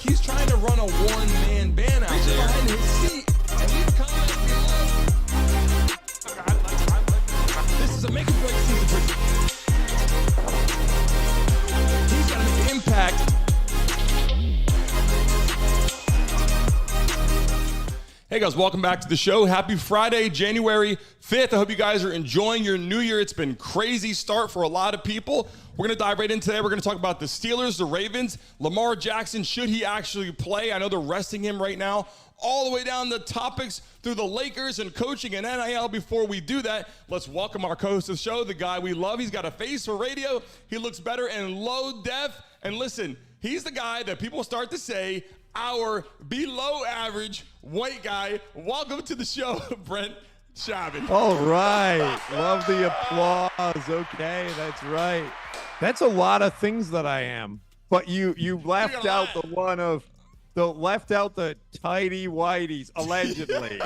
he's trying to run a one-man band out there behind his seat. And leave comments below. This is a make or break season for him. He's got to make an impact. Hey guys, welcome back to the show. Happy Friday, January 5th. I hope you guys are enjoying your new year. It's been crazy start for a lot of people. We're going to dive right in today. We're going to talk about the Steelers, the Ravens, Lamar Jackson. Should he actually play? I know they're resting him right now. All the way down the topics through the Lakers and coaching and NIL. Before we do that, let's welcome our co-host of the show, the guy we love. He's got a face for radio. He looks better in low def. And listen, he's the guy that people start to say, our below average white guy. Welcome to the show, Brent Chapman. All right. Love the applause. Okay, that's right. That's a lot of things that I am. But you left out the one of left out the tighty whities, allegedly.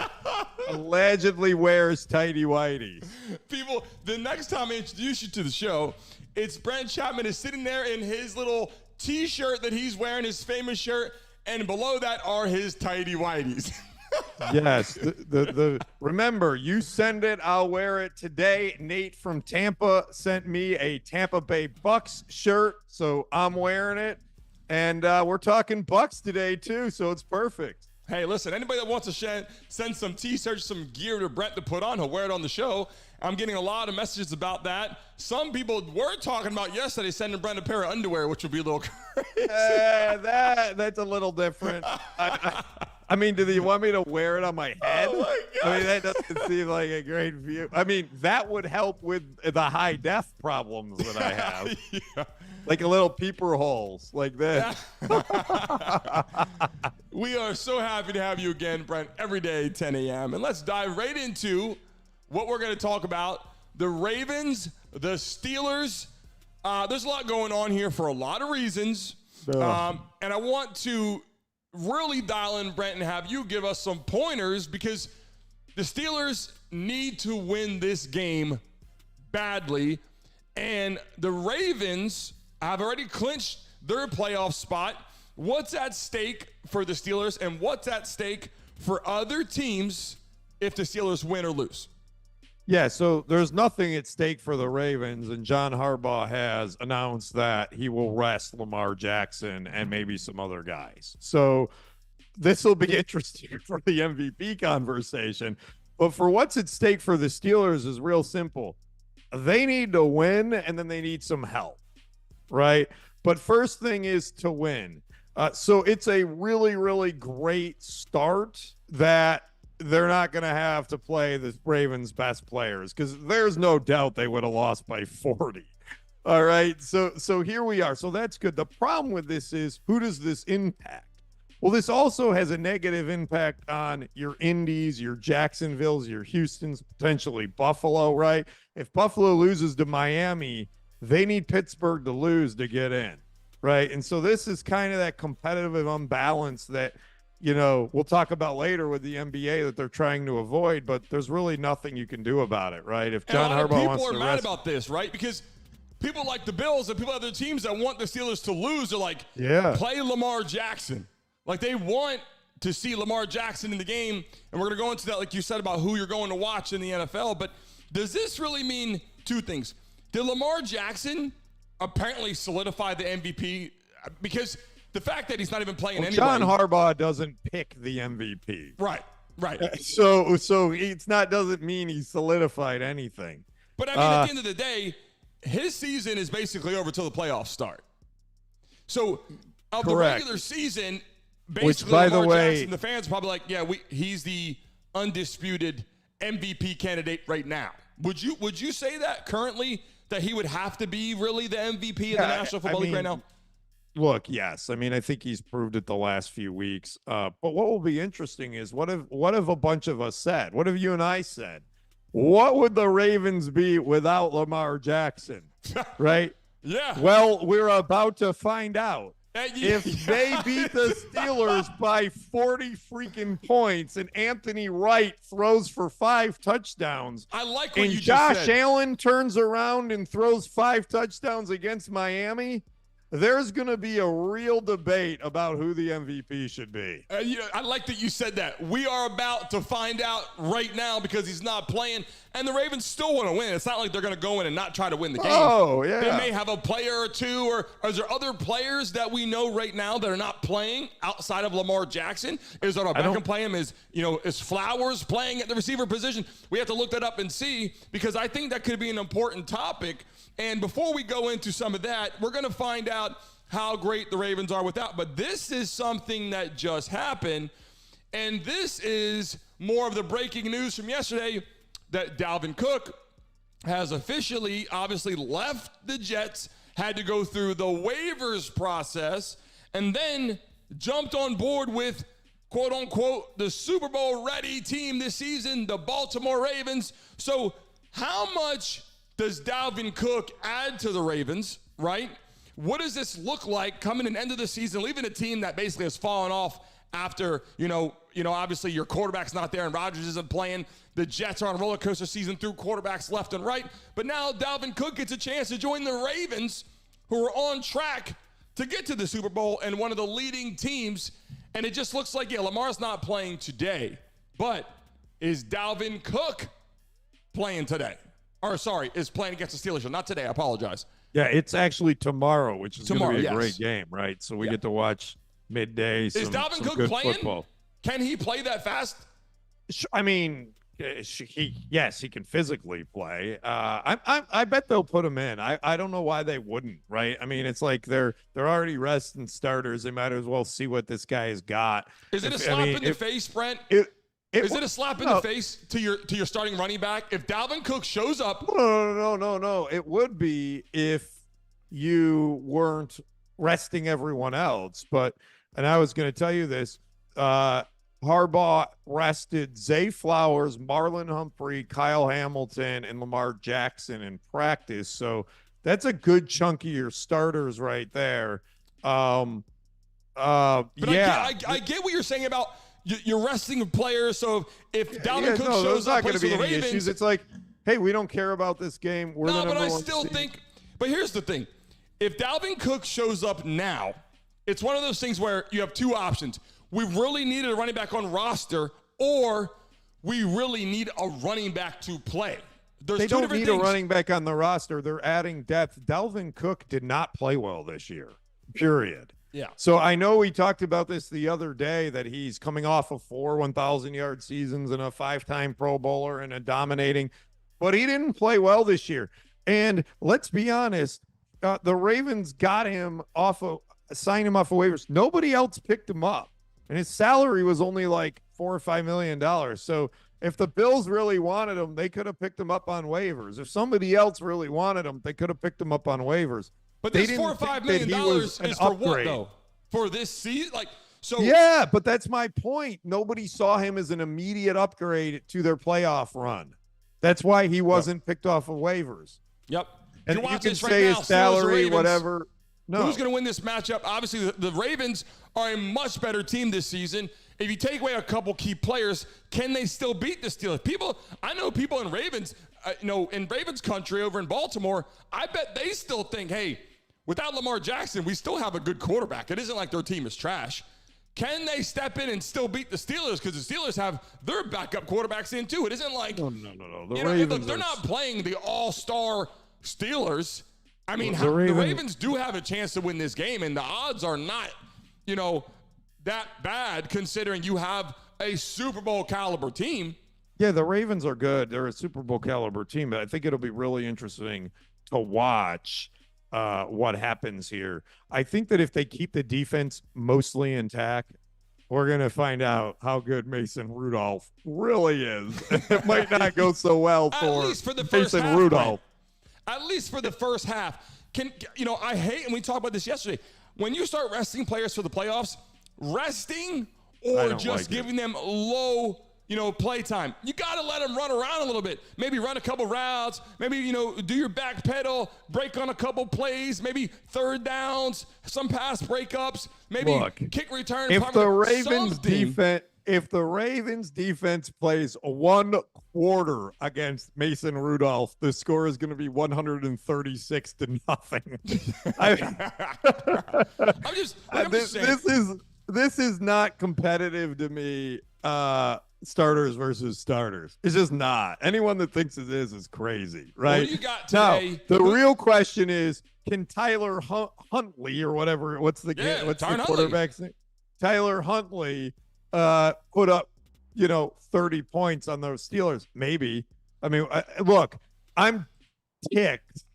Allegedly wears tighty whities. People, the next time I introduce you to the show, it's Brent Chapman is sitting there in his little t-shirt that he's wearing, his famous shirt. And below that are his tighty whities. Yes. Remember, you send it, I'll wear it today. Nate from Tampa sent me a Tampa Bay Bucks shirt, so I'm wearing it. And we're talking Bucks today, too, so it's perfect. Hey, listen, anybody that wants to send some t-shirts, some gear to Brent to put on, he'll wear it on the show. I'm getting a lot of messages about that. Some people were talking about yesterday sending Brent a pair of underwear, which would be a little crazy. That's a little different. I mean, do you want me to wear it on my head? Oh my God. I mean, that doesn't seem like a great view. I mean, that would help with the high def problems that I have. Yeah. Like a little peeper holes like this. We are so happy to have you again, Brent, every day, 10 a.m. And let's dive right into what we're going to talk about. The Ravens, the Steelers. There's a lot going on here for a lot of reasons. And I want to really dial in, Brent, and have you give us some pointers because the Steelers need to win this game badly. And the Ravens have already clinched their playoff spot. What's at stake for the Steelers and what's at stake for other teams if the Steelers win or lose? Yeah, so there's nothing at stake for the Ravens, and John Harbaugh has announced that he will rest Lamar Jackson and maybe some other guys. So this will be interesting for the MVP conversation. But for what's at stake for the Steelers is real simple. They need to win, and then they need some help, right? But first thing is to win. So it's a really, really great start that they're not going to have to play the Ravens' best players because there's no doubt they would have lost by 40. All right. So here we are. So that's good. The problem with this is who does this impact? Well, this also has a negative impact on your Indies, your Jacksonvilles, your Houstons, potentially Buffalo, right? If Buffalo loses to Miami, they need Pittsburgh to lose to get in, right? And so this is kind of that competitive imbalance that, you know, we'll talk about later with the NBA that they're trying to avoid, but there's really nothing you can do about it, right? If John Harbaugh wants to people are mad about this, right? Because people like the Bills and people other teams that want the Steelers to lose are like, play Lamar Jackson. Like they want to see Lamar Jackson in the game, and we're going to go into that, like you said, about who you're going to watch in the NFL. But does this really mean two things? Did Lamar Jackson apparently solidify the MVP? Because the fact that he's not even playing anyway. John Harbaugh doesn't pick the MVP. Right. So it's not doesn't mean he solidified anything. But I mean, at the end of the day, his season is basically over till the playoffs start. So of the regular season, basically, which, by Lamar Jackson, the fans are probably like, he's the undisputed MVP candidate right now. Would you say that currently that he would have to be really the MVP of the National Football League right now? Look, yes. I mean, I think he's proved it the last few weeks. But what will be interesting is what have a bunch of us said? What have you and I said? What would the Ravens be without Lamar Jackson? Right? Yeah. Well, we're about to find out. If they beat the Steelers by 40 freaking points and Anthony Wright throws for 5 touchdowns, I like what and you just said. Josh Allen turns around and throws 5 touchdowns against Miami, there's going to be a real debate about who the MVP should be. I like that you said that. We are about to find out right now because he's not playing, and the Ravens still want to win. It's not like they're going to go in and not try to win the game. Oh, yeah. They may have a player or two, or is there other players that we know right now that are not playing outside of Lamar Jackson? Is Odell Beckham playing? Is Flowers playing at the receiver position? We have to look that up and see, because I think that could be an important topic. And before we go into some of that, we're going to find out how great the Ravens are without. But this is something that just happened, and this is more of the breaking news from yesterday that Dalvin Cook has officially, obviously, left the Jets, had to go through the waivers process, and then jumped on board with, quote-unquote, the Super Bowl-ready team this season, the Baltimore Ravens. So how much does Dalvin Cook add to the Ravens, right? What does this look like coming in end of the season, leaving a team that basically has fallen off after, obviously your quarterback's not there and Rodgers isn't playing. The Jets are on a roller coaster season through quarterbacks left and right. But now Dalvin Cook gets a chance to join the Ravens, who are on track to get to the Super Bowl and one of the leading teams. And it just looks like, Lamar's not playing today. But is Dalvin Cook playing today? Or sorry, is playing against the Steelers. Not today, I apologize. Yeah, it's actually tomorrow, which is going to be a great yes. game, right? So we get to watch midday. Is Dalvin Cook good playing? Football. Can he play that fast? I mean, he can physically play. I bet they'll put him in. I don't know why they wouldn't, right? I mean, it's like they're already resting starters. They might as well see what this guy has got. Is it a slap in the face, Brent? Is it a slap in the face to your starting running back if Dalvin Cook shows up? No. It would be if you weren't resting everyone else. And I was going to tell you this. Harbaugh rested Zay Flowers, Marlon Humphrey, Kyle Hamilton, and Lamar Jackson in practice. So that's a good chunk of your starters right there. But I get what you're saying about you're resting players. So if Dalvin Cook shows up, plays for the Ravens, issues. It's like, hey, we don't care about this game. We're the number one seed. But here's the thing: if Dalvin Cook shows up now, it's one of those things where you have two options. We really needed a running back on roster, or we really need a running back to play. They don't need a running back on the roster. They're adding depth. Dalvin Cook did not play well this year, period. Yeah. So I know we talked about this the other day, that he's coming off of 4 1,000-yard seasons and a 5-time Pro Bowler and a dominating, but he didn't play well this year. And let's be honest, the Ravens got him signed him off of waivers. Nobody else picked him up. And his salary was only like $4 or $5 million. So if the Bills really wanted him, they could have picked him up on waivers. If somebody else really wanted him, they could have picked him up on waivers. But this $4 or $5 million is for what, though? For this season? Yeah, but that's my point. Nobody saw him as an immediate upgrade to their playoff run. That's why he wasn't picked off of waivers. Yep. And you can say his salary, whatever. No. Who's going to win this matchup? Obviously, the Ravens are a much better team this season. If you take away a couple key players, can they still beat the Steelers? I know people in Ravens, in Ravens country over in Baltimore, I bet they still think, hey, without Lamar Jackson, we still have a good quarterback. It isn't like their team is trash. Can they step in and still beat the Steelers? Because the Steelers have their backup quarterbacks in, too. It isn't like, no. They're not playing the all-star Steelers. I mean, the Ravens do have a chance to win this game, and the odds are not, that bad considering you have a Super Bowl caliber team. Yeah, the Ravens are good. They're a Super Bowl caliber team, but I think it'll be really interesting to watch what happens here. I think that if they keep the defense mostly intact, we're going to find out how good Mason Rudolph really is. It might not go so well for Mason Rudolph. At least for the first half. I hate, and we talked about this yesterday, when you start resting players for the playoffs, resting or just giving them low, play time. You got to let them run around a little bit. Maybe run a couple routes. Maybe, do your back pedal, break on a couple plays, maybe third downs, some pass breakups, maybe kick return. If the Ravens defense, if the Ravens defense plays 1 quarter against Mason Rudolph, the score is going to be 136-0. I'm just saying. This is not competitive to me. Starters versus starters. It's just not. Anyone that thinks it is crazy, right? What do you got today? Now, the real question is, can Tyler Huntley or whatever, what's the quarterback's name? Tyler Huntley put up, 30 points on those Steelers? Maybe. I mean, look, I'm ticked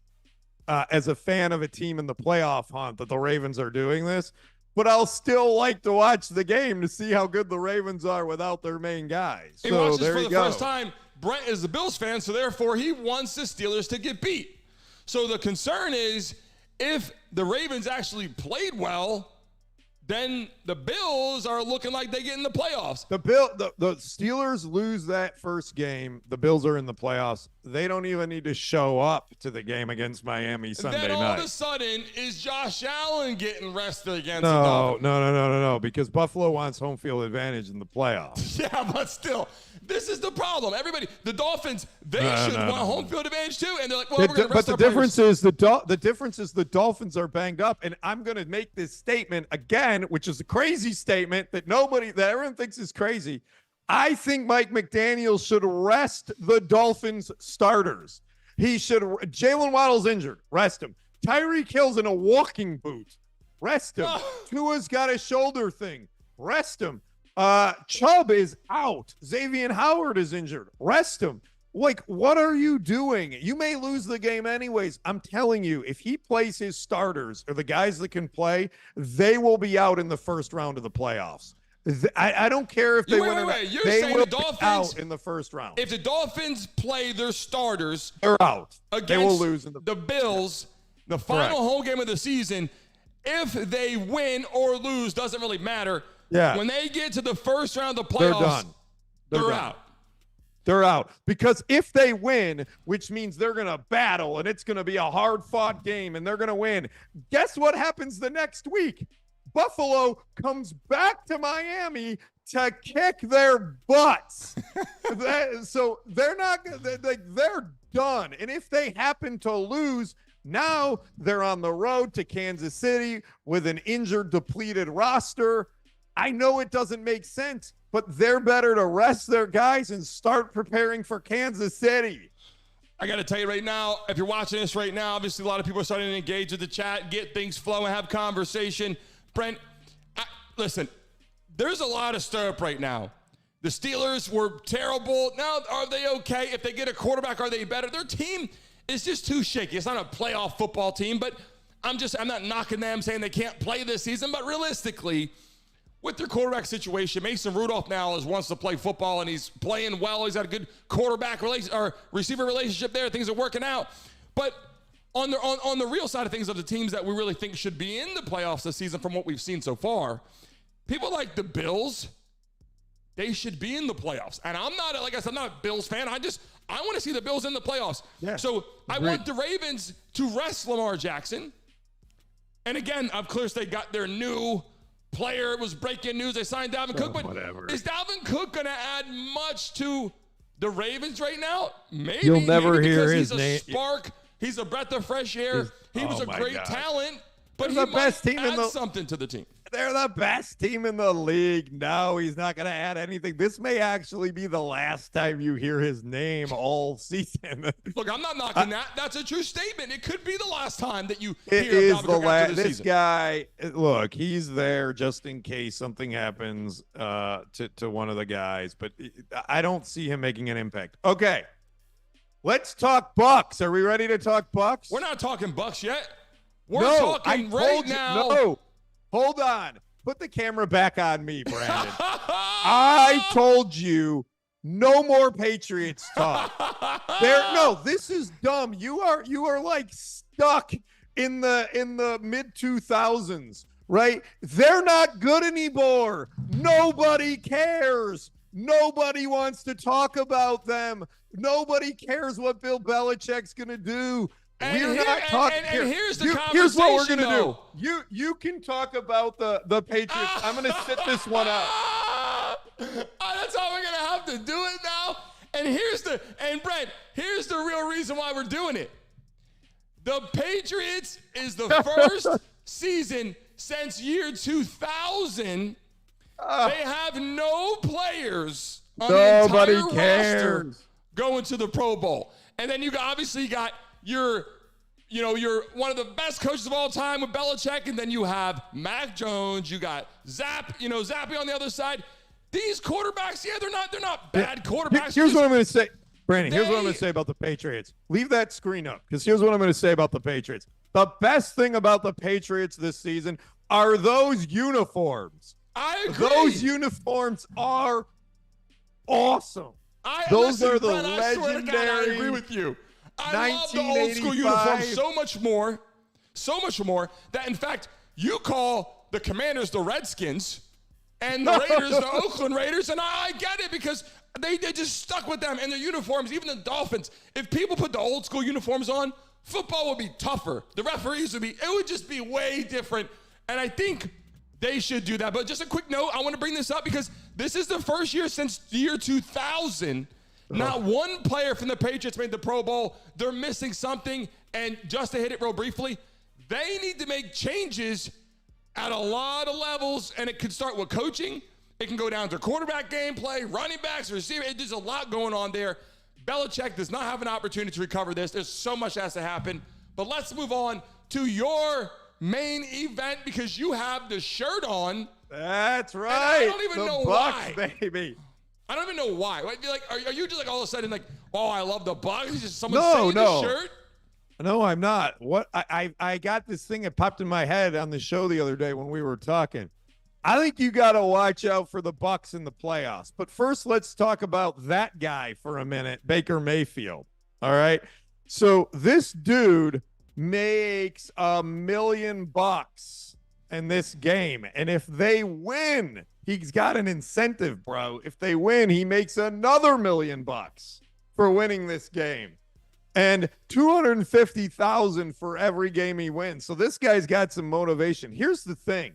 as a fan of a team in the playoff hunt that the Ravens are doing this. But I'll still like to watch the game to see how good the Ravens are without their main guys. He watches for the first time. Brent is a Bills fan, so therefore he wants the Steelers to get beat. So the concern is if the Ravens actually played well, then the Bills are looking like they get in the playoffs. The Steelers lose that first game. The Bills are in the playoffs. They don't even need to show up to the game against Miami Sunday night. Then all of a sudden, is Josh Allen getting rested against the Dolphins? No, because Buffalo wants home field advantage in the playoffs. Yeah, but still, this is the problem. Everybody, the Dolphins, they should want home field advantage too, and they're like, well, we're going to rest the our difference players. is the difference is the Dolphins are banged up, and I'm going to make this statement again, which is a crazy statement that everyone thinks is crazy. I think Mike McDaniel should rest the Dolphins starters. Jalen Waddle's injured. Rest him. Tyreek Hill's in a walking boot. Rest him. Tua's got a shoulder thing. Rest him. Chubb is out. Xavier Howard is injured. Rest him. Like, what are you doing? You may lose the game anyways. I'm telling you, if he plays his starters or the guys that can play, they will be out in the first round of the playoffs. I don't care if they win or not. You're they saying will the Dolphins be out in the first round. If the Dolphins play their starters, they're out. They will lose in the Bills, the final home game of the season. If they win or lose, doesn't really matter. Yeah. When they get to the first round of the playoffs, they're done. out. They're out. Because if they win, which means they're going to battle and it's going to be a hard-fought game and they're going to win, guess what happens the next week? Buffalo comes back to Miami to kick their butts. So they're done. And if they happen to lose, now they're on the road to Kansas City with an injured, depleted roster. I know it doesn't make sense, but they're better to rest their guys and start preparing for Kansas City. I got to tell you right now, if you're watching this right now, obviously a lot of people are starting to engage with the chat, get things flowing, have conversation. Brent, listen, there's a lot of stir-up right now. The Steelers were terrible. Now, are they okay? If they get a quarterback, are they better? Their team is just too shaky. It's not a playoff football team, but I'm not knocking them, saying they can't play this season. But realistically, with their quarterback situation, Mason Rudolph now wants to play football, and he's playing well. He's got a good quarterback receiver relationship there. Things are working out. But on the real side of things, of the teams that we really think should be in the playoffs this season from what we've seen so far, people like the Bills, they should be in the playoffs. And I'm not, like I said, I'm not a Bills fan. I want to see the Bills in the playoffs. Yeah, so I want the Ravens to rest Lamar Jackson. And again, of course, they got their new player. It was breaking news. They signed Dalvin Cook. But is Dalvin Cook going to add much to the Ravens right now? Maybe. You'll never hear his name. He's a spark. He's a breath of fresh air. He was a great talent, but They're he the best might team add something to the team. They're the best team in the league. No, he's not going to add anything. This may actually be the last time you hear his name all season. Look, I'm not knocking that. That's a true statement. It could be the last time that you hear Dalvin Cook after the season. Guy, look, he's there just in case something happens to one of the guys, but I don't see him making an impact. Okay, let's talk Bucks. Are we ready to talk Bucks? We're not talking Bucks yet. We're talking right now. No. Hold on. Put the camera back on me, Brandon. I told you no more Patriots talk. This is dumb. You are like stuck in the mid 2000s, right? They're not good anymore. Nobody cares. Nobody wants to talk about them. Nobody cares what Bill Belichick's going to do. We're not talking. And here's the conversation. Here's what we're going to do. You can talk about the Patriots. I'm going to sit this one out. That's how we're gonna have to do it now. And Brent, here's the real reason why we're doing it. The Patriots is the first season since year 2000. They have no players on the entire roster going to the Pro Bowl. And then you obviously got you're one of the best coaches of all time with Belichick, and then you have Mac Jones, you got Zappy on the other side. These quarterbacks, they're not bad quarterbacks. Here's what I'm going to say, Brandon. Here's what I'm going to say about the Patriots. Leave that screen up, because here's what I'm going to say about the Patriots. The best thing about the Patriots this season are those uniforms. I agree. Those uniforms are awesome. Those are the legendary. I swear to God, I agree with you. I love the old school uniform so much more that, in fact, you call the Commanders the Redskins and the Raiders the Oakland Raiders, and I get it because they just stuck with them and their uniforms, even the Dolphins. If people put the old school uniforms on, football would be tougher. The referees it would just be way different, and I think they should do that. But just a quick note, I want to bring this up because this is the first year since the year 2000 not one player from the Patriots made the Pro Bowl. They're missing something. And just to hit it real briefly, they need to make changes at a lot of levels. And it could start with coaching. It can go down to quarterback gameplay, running backs, receiver. There's a lot going on there. Belichick does not have an opportunity to recover this. There's so much that has to happen. But let's move on to your main event because you have the shirt on. That's right. I don't even know Bucks, why. Baby. I don't even know why. Like, are you just like all of a sudden like, oh, I love the Bucks? Is just someone saying the shirt? No, I'm not. What I got this thing that popped in my head on the show the other day when we were talking. I think you got to watch out for the Bucks in the playoffs. But first, let's talk about that guy for a minute, Baker Mayfield. All right. So this dude makes $1 million in this game, and if they win, he's got an incentive, bro. If they win, he makes another $1 million for winning this game, and $250,000 for every game he wins. So this guy's got some motivation. Here's the thing: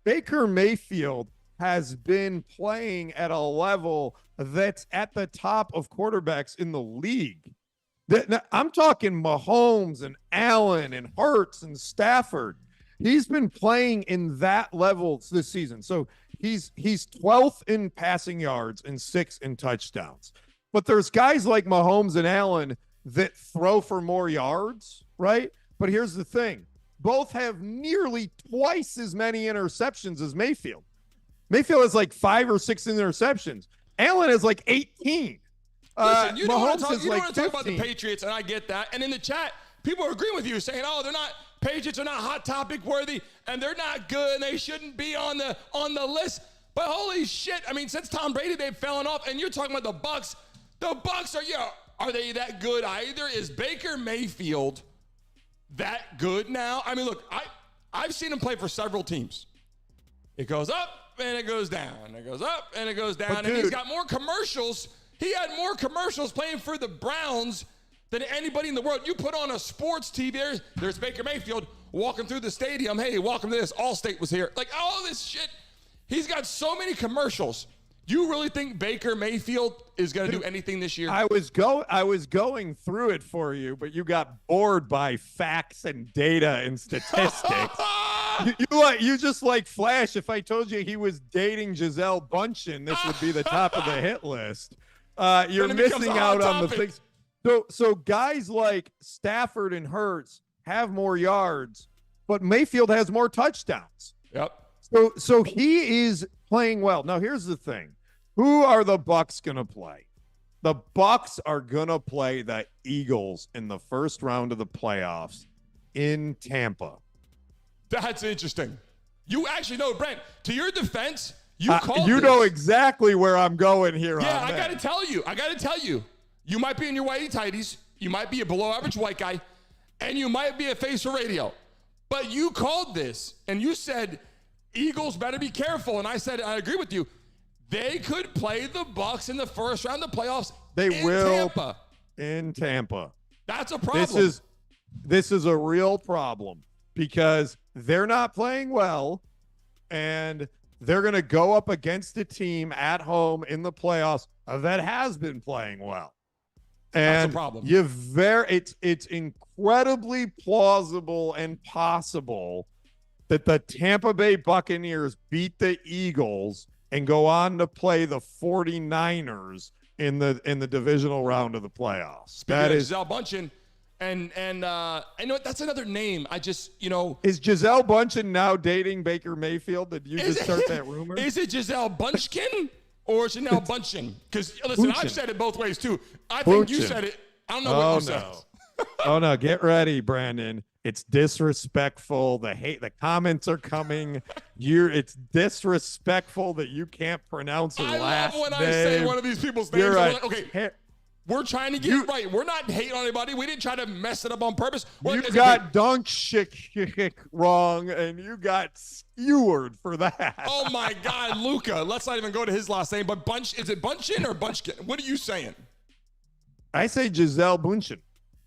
Baker Mayfield has been playing at a level that's at the top of quarterbacks in the league. I'm talking Mahomes and Allen and Hurts and Stafford. He's been playing in that level this season. So he's 12th in passing yards and 6th in touchdowns. But there's guys like Mahomes and Allen that throw for more yards, right? But here's the thing. Both have nearly twice as many interceptions as Mayfield. Mayfield has like 5 or 6 interceptions. Allen has like 18. Listen, you know what I'm like talking about the Patriots, and I get that. And in the chat, people are agreeing with you, saying, oh, Patriots are not hot topic worthy, and they're not good, and they shouldn't be on the list. But holy shit, I mean, since Tom Brady, they've fallen off, and you're talking about the Bucks. The Bucks are they that good either? Is Baker Mayfield that good now? I mean, look, I've seen him play for several teams. It goes up, and it goes down. It goes up, and it goes down. And he's got more commercials. He had more commercials playing for the Browns than anybody in the world. You put on a sports TV, there's Baker Mayfield walking through the stadium. Hey, welcome to this. Allstate was here. Like, all this shit. He's got so many commercials. You really think Baker Mayfield is going to do anything this year? I was going through it for you, but you got bored by facts and data and statistics. you just like Flash. If I told you he was dating Giselle Bundchen, this would be the top of the hit list. You're missing out on the things. So guys like Stafford and Hurts have more yards, but Mayfield has more touchdowns. Yep. So he is playing well. Now here's the thing. Who are the Bucks going to play? The Bucks are going to play the Eagles in the first round of the playoffs in Tampa. That's interesting. You actually know, Brent, to your defense, you know exactly where I'm going here. Yeah, I got to tell you. You might be in your whitey tighties. You might be a below average white guy, and you might be a face for radio. But you called this, and you said Eagles better be careful. And I said I agree with you. They could play the Bucks in the first round of the playoffs. They will Tampa. In Tampa. That's a problem. This is a real problem because they're not playing well, and they're going to go up against a team at home in the playoffs that has been playing well. And that's the problem. It's incredibly plausible and possible that the Tampa Bay Buccaneers beat the Eagles and go on to play the 49ers in the divisional round of the playoffs. Speaking of Gisele Bundchen, and I know that's another name. I just, is Gisele Bundchen now dating Baker Mayfield? Did you just start that rumor? Is it Gisele Bunchkin or Chanel Bunchkin? Because listen, I've said it both ways too. I think you said it. I don't know what you said. Oh no, get ready, Brandon. It's disrespectful. The comments are coming. It's disrespectful that you can't pronounce her last name. I love when I say one of these people's names. You're right. Like, okay, we're trying to get it right. We're not hating on anybody. We didn't try to mess it up on purpose. You got Doncic wrong, and you got skewered for that. Oh my God, Luca. Let's not even go to his last name. But is it Bunchen or Bunchkin? What are you saying? I say Gisele Bundchen.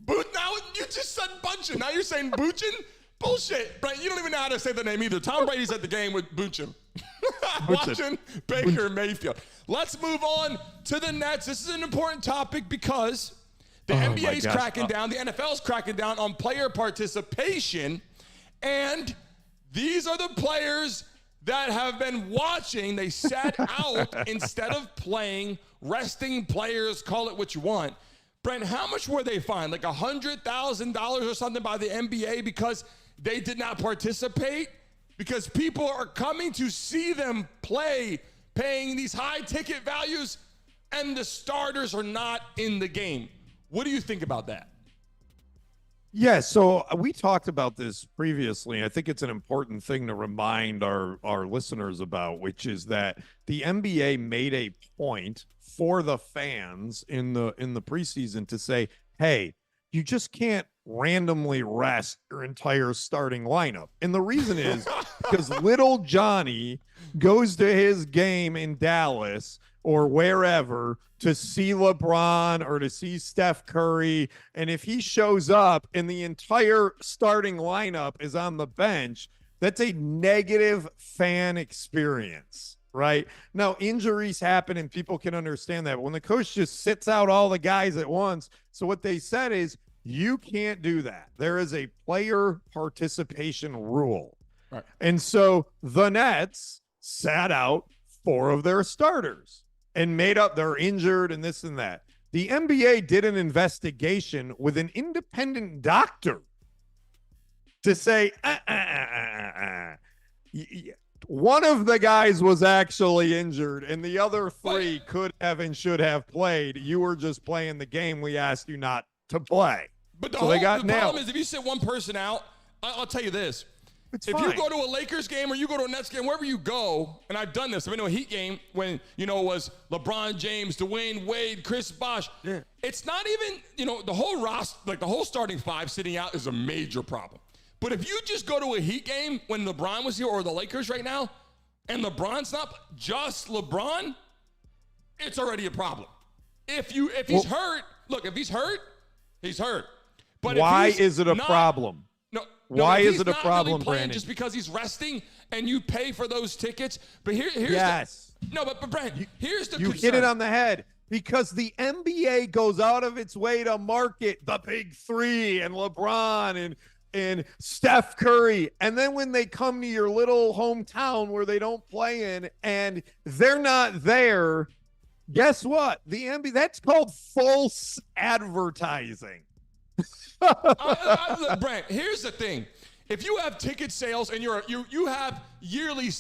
Now you just said Bunchen. Now you're saying Bunchin? Bullshit. Brent, you don't even know how to say the name either. Tom Brady's at the game with Bunchin. Watching Baker Mayfield. Let's move on to the Nets. This is an important topic because the NBA's cracking down. The NFL's cracking down on player participation. And these are the players that have been watching. They sat out instead of playing, resting players, call it what you want. Brent, how much were they fined? Like $100,000 or something by the NBA because they did not participate? Because people are coming to see them play, paying these high ticket values, and the starters are not in the game. What do you think about that? Yeah, so we talked about this previously. I think it's an important thing to remind our listeners about, which is that the NBA made a point for the fans in the preseason to say, hey, you just can't randomly rest your entire starting lineup. And the reason is because little Johnny goes to his game in Dallas or wherever to see LeBron or to see Steph Curry. And if he shows up and the entire starting lineup is on the bench, that's a negative fan experience. Right now, injuries happen and people can understand that. But when the coach just sits out all the guys at once, so what they said is you can't do that. There is a player participation rule. Right. And so the Nets sat out 4 of their starters and made up they're injured and this and that. The NBA did an investigation with an independent doctor to say, one of the guys was actually injured, and the other 3 could have and should have played. You were just playing the game we asked you not to play. But the problem is if you sit one person out, I'll tell you this. If you go to a Lakers game or you go to a Nets game, wherever you go, and I've done this. I've been to a Heat game when, it was LeBron James, Dwayne Wade, Chris Bosh. Yeah. It's not even, the whole roster, like the whole starting 5 sitting out is a major problem. But if you just go to a Heat game when LeBron was here or the Lakers right now, and LeBron's not just LeBron, it's already a problem. If he's hurt, if he's hurt, he's hurt. But why is it a problem? Why is it a problem, really Brandon? Just because he's resting and you pay for those tickets. But here's but Brent, here's the concern. You hit it on the head. Because the NBA goes out of its way to market the big 3 and LeBron and Steph Curry. And then when they come to your little hometown where they don't play in and they're not there, guess what? The NBA, that's called false advertising. Brent, here's the thing. If you have ticket sales and you have yearly,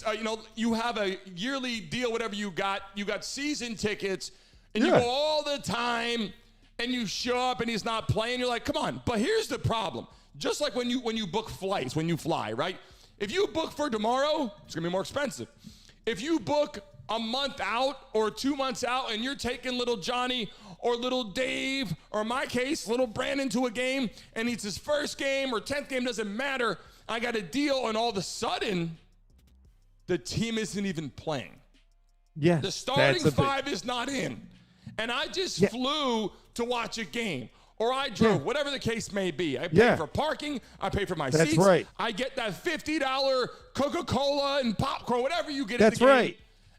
you have a yearly deal, whatever you got season tickets and you go all the time and you show up and he's not playing, you're like, come on. But here's the problem. Just like when you book flights, when you fly, right? If you book for tomorrow, it's gonna be more expensive. If you book a month out or 2 months out and you're taking little Johnny or little Dave, or in my case, little Brandon to a game, and it's his first game or 10th game, doesn't matter. I got a deal, and all of a sudden, the team isn't even playing. Yeah, the starting 5 is not in. And I just flew to watch a game. or I drove, whatever the case may be. I pay for parking. I pay for my That's seats. right. I get that $50 Coca-Cola and popcorn, whatever you get. That's at the game. Right.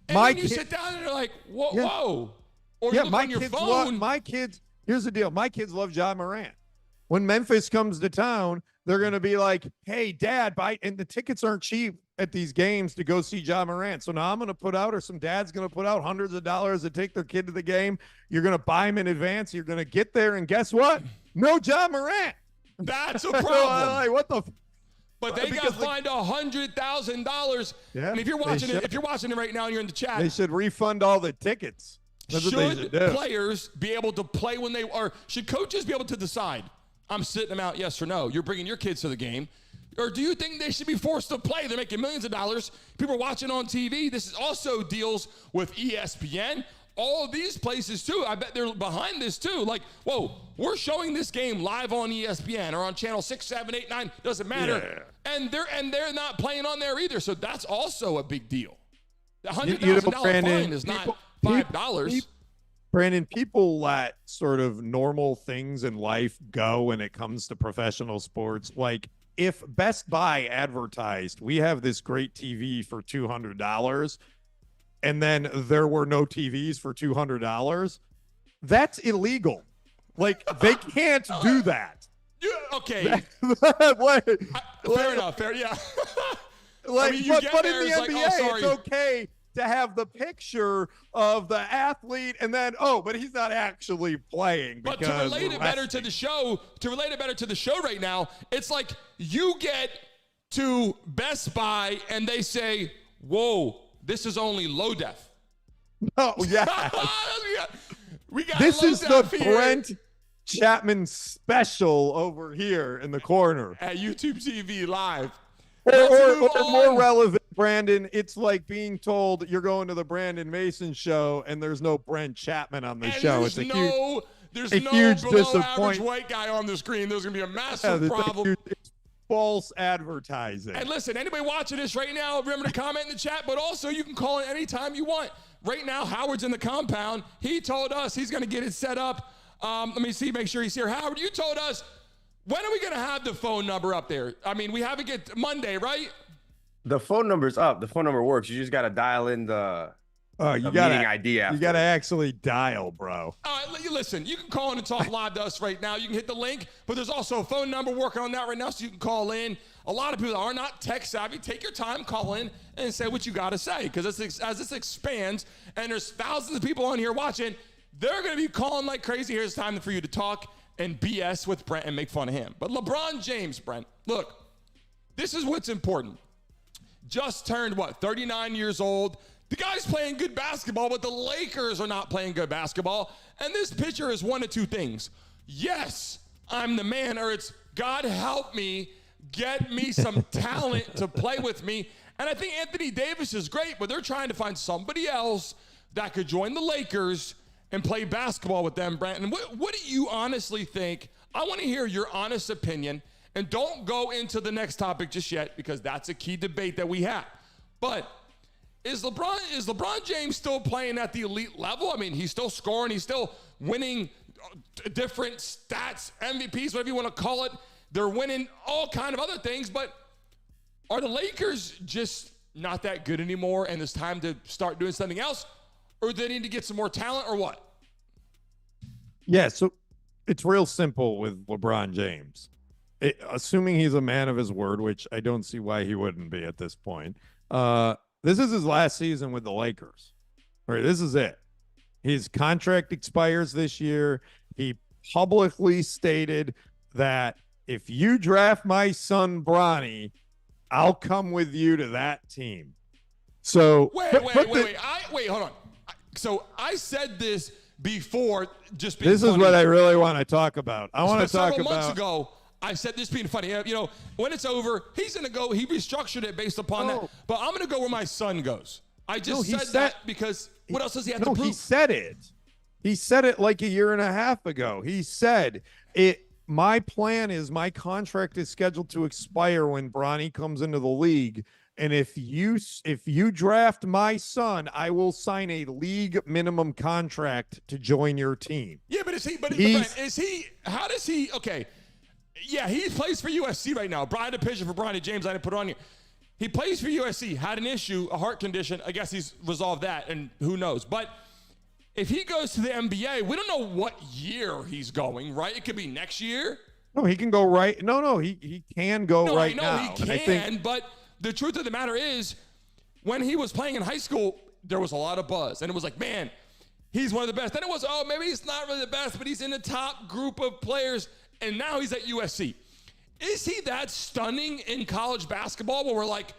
And then you sit down and you're like, whoa. Or you look on your phone. My kids, here's the deal. My kids love John Morant. When Memphis comes to town, they're going to be like, hey, Dad, buy. And the tickets aren't cheap at these games to go see John Morant. So now I'm going to put out, or some dad's going to put out hundreds of dollars to take their kid to the game. You're going to buy them in advance. You're going to get there. And guess what? No John Morant. That's a problem. Like, what the? But they got fined $100,000. Yeah, and if you're watching it right now and you're in the chat, they should refund all the tickets. That's what they should do. Players be able to play when they are? Should coaches be able to decide? I'm sitting them out, yes or no. You're bringing your kids to the game. Or do you think they should be forced to play? They're making millions of dollars. People are watching on TV. This is also deals with ESPN. All of these places, too. I bet they're behind this, too. Like, whoa, we're showing this game live on ESPN or on channel 6, 7, 8, 9. Doesn't matter. Yeah. And they're not playing on there either. So that's also a big deal. The $100,000 fine is not $5. Brandon, people let sort of normal things in life go when it comes to professional sports. Like, if Best Buy advertised, we have this great TV for $200, and then there were no TVs for $200, that's illegal. Like, they can't do that. Okay. Fair enough. Fair, yeah. Like, I mean, but in the NBA, like, it's okay to have the picture of the athlete and then, but he's not actually playing. But to relate it better to the show, right now, it's like you get to Best Buy and they say, whoa, this is only low def. Oh, yeah. we got this is the here. Brent Chapman special over here in the corner. At YouTube TV Live. Or more relevant, Brandon, it's like being told you're going to the Brandon Mason show and there's no Brent Chapman on the show. It's huge disappointment. Average white guy on the screen. There's going to be a massive problem. It's false advertising. And listen, anybody watching this right now, remember to comment in the chat, but also you can call in anytime you want. Right now, Howard's in the compound. He told us he's going to get it set up. Let me see, make sure he's here. Howard, you told us, when are we going to have the phone number up there? I mean, we have it get Monday, right? The phone number's up. The phone number works. You just got to dial in the meeting ID after. You got to actually dial, bro. All right, listen, you can call in and talk live to us right now. You can hit the link, but there's also a phone number working on that right now, so you can call in. A lot of people are not tech savvy. Take your time, call in, and say what you got to say, because as this expands and there's thousands of people on here watching, they're going to be calling like crazy. Here's time for you to talk and BS with Brent and make fun of him. But LeBron James, Brent, look, this is what's important. Just turned, 39 years old. The guy's playing good basketball, but the Lakers are not playing good basketball. And this picture is one of two things. Yes, I'm the man, or it's God help me, get me some talent to play with me. And I think Anthony Davis is great, but they're trying to find somebody else that could join the Lakers and play basketball with them, Brandon. What do you honestly think? I want to hear your honest opinion, and don't go into the next topic just yet, because that's a key debate that we have. But is LeBron James still playing at the elite level? I mean, he's still scoring. He's still winning different stats, MVPs, whatever you want to call it. They're winning all kind of other things, but are the Lakers just not that good anymore, and it's time to start doing something else? Or do they need to get some more talent, or what? Yeah, so it's real simple with LeBron James. Assuming he's a man of his word, which I don't see why he wouldn't be at this point. This is his last season with the Lakers. All right, this is it. His contract expires this year. He publicly stated that if you draft my son Bronny, I'll come with you to that team. So wait, hold on. So I said this before, just being this funny. Is what I really want to talk about. I want to talk about. Several months ago, I said this being funny. You know, when it's over, he's going to go. He restructured it based upon that. But I'm going to go where my son goes. I just said that because what else does he have to prove? He said it. He said it like a year and a half ago. He said it. My plan is my contract is scheduled to expire when Bronny comes into the league, And if you draft my son, I will sign a league minimum contract to join your team. Yeah, but how does he, okay. Yeah, he plays for USC right now. Brian, the pitcher for Bronny James, I didn't put it on you. He plays for USC, had an issue, a heart condition. I guess he's resolved that, and who knows. But if he goes to the NBA, we don't know what year he's going, right? It could be next year. No, he can go right. No, he can go right now. No, he can, but the truth of the matter is, when he was playing in high school, there was a lot of buzz. And it was like, man, he's one of the best. Then it was, oh, maybe he's not really the best, but he's in the top group of players. And now he's at USC. Is he that stunning in college basketball where we're like,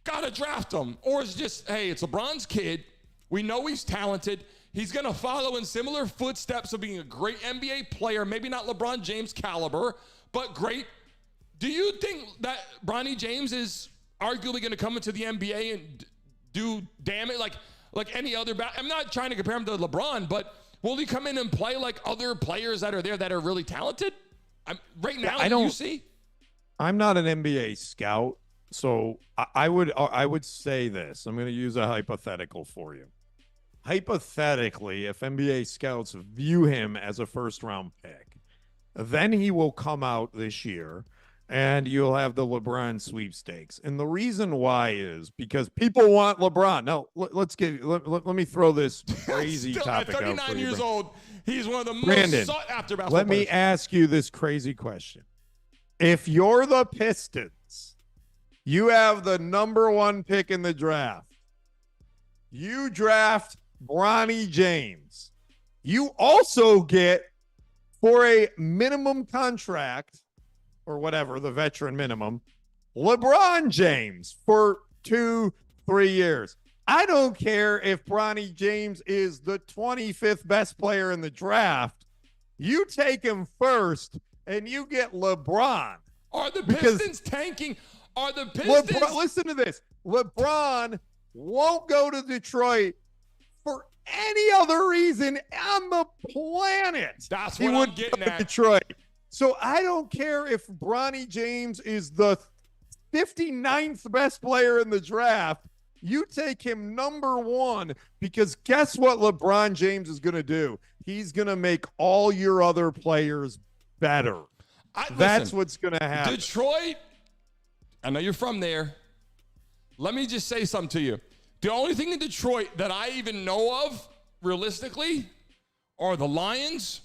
gotta draft him? Or is it just, hey, it's LeBron's kid. We know he's talented. He's going to follow in similar footsteps of being a great NBA player, maybe not LeBron James caliber, but great. Do you think that Bronny James is arguably going to come into the NBA and do damage like any other I'm not trying to compare him to LeBron, but will he come in and play like other players that are there that are really talented? Right now, you see? I'm not an NBA scout, so I would say this. I'm going to use a hypothetical for you. Hypothetically, if NBA scouts view him as a first-round pick, then he will come out this year, and you'll have the LeBron sweepstakes. And the reason why is because people want LeBron. Now, let me throw this crazy topic out. At 39 years old, he's one of the most sought-after basketball players. Let me ask you this crazy question. If you're the Pistons, you have the number 1 pick in the draft. You draft Bronny James. You also get, for a minimum contract, or whatever, the veteran minimum, LeBron James for 2-3 years. I don't care if Bronny James is the 25th best player in the draft. You take him first, and you get LeBron. Are the Pistons tanking? Are the Pistons? Listen to this. LeBron won't go to Detroit for any other reason on the planet. That's what I'm getting at. Detroit. So I don't care if Bronny James is the 59th best player in the draft. You take him number 1 because guess what LeBron James is going to do? He's going to make all your other players better. That's what's going to happen. Detroit, I know you're from there. Let me just say something to you. The only thing in Detroit that I even know of, realistically, are the Lions.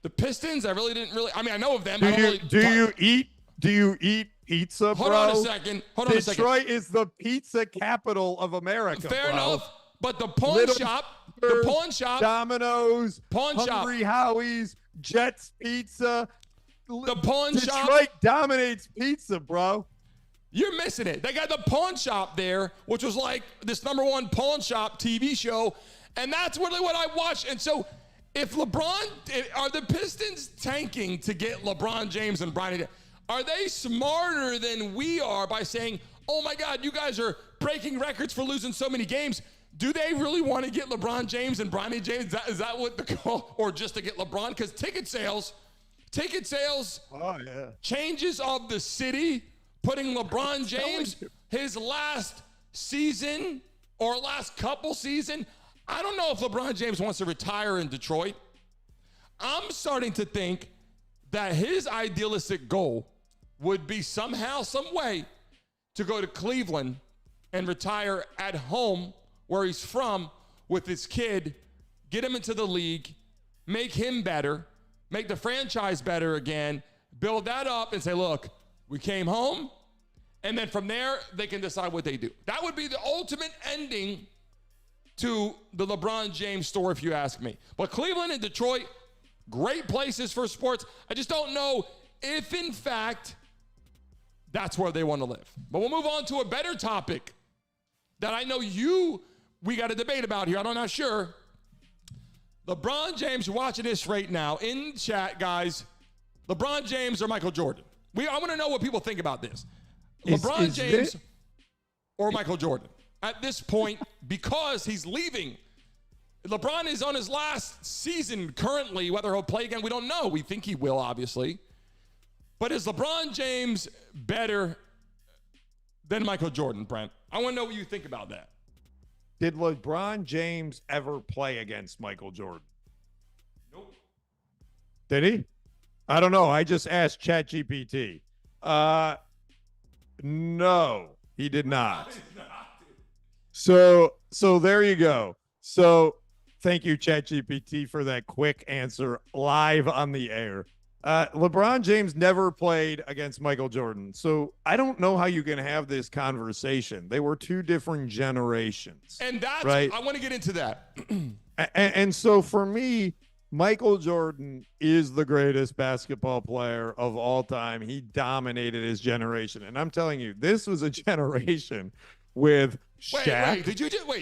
The Pistons, I know of them. Do you eat pizza, bro? Hold on a second. Detroit is the pizza capital of America. Fair enough. But the pawn shop, Domino's, Hungry Howie's, Jets Pizza. The pawn shop. Detroit dominates pizza, bro. You're missing it. They got the pawn shop there, which was like this number 1 pawn shop TV show, and that's really what I watched. And so, if are the Pistons tanking to get LeBron James and Bronny? Are they smarter than we are by saying, "Oh my God, you guys are breaking records for losing so many games"? Do they really want to get LeBron James and Bronny James? Is that what the call, or just to get LeBron? Because ticket sales, changes of the city. Putting LeBron James, his last season or last couple season, I don't know if LeBron James wants to retire in Detroit. I'm starting to think that his idealistic goal would be somehow, some way, to go to Cleveland and retire at home where he's from with his kid, get him into the league, make him better, make the franchise better again, build that up and say, look, we came home, and then from there, they can decide what they do. That would be the ultimate ending to the LeBron James story, if you ask me. But Cleveland and Detroit, great places for sports. I just don't know if, in fact, that's where they want to live. But we'll move on to a better topic that I know we got a debate about here. I'm not sure. LeBron James, you're watching this right now in chat, guys. LeBron James or Michael Jordan? I want to know what people think about this. LeBron James or Michael Jordan at this point, because he's leaving. LeBron is on his last season currently. Whether he'll play again, we don't know. We think he will, obviously. But is LeBron James better than Michael Jordan, Brent. I want to know what you think about that. Did LeBron James ever play against Michael Jordan? Nope. Did he? I don't know. I just asked ChatGPT. No, he did not. So there you go. So thank you, ChatGPT, for that quick answer live on the air. LeBron James never played against Michael Jordan. So I don't know how you can have this conversation. They were two different generations. And that's right. I want to get into that. and so for me, Michael Jordan is the greatest basketball player of all time. He dominated his generation. And I'm telling you, this was a generation with Shaq,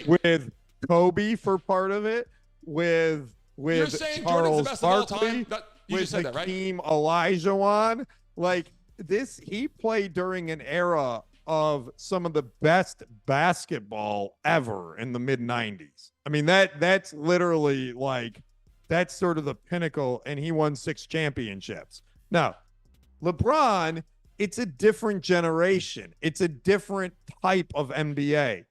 with Kobe for part of it, with You're saying Charles Jordan's the best of all Barkley, time? You with just said that, right? Hakeem Olajuwon. Like this, he played during an era of some of the best basketball ever in the mid-90s. I mean, that's literally like, that's sort of the pinnacle, and he won 6 championships. Now, LeBron, it's a different generation. It's a different type of NBA.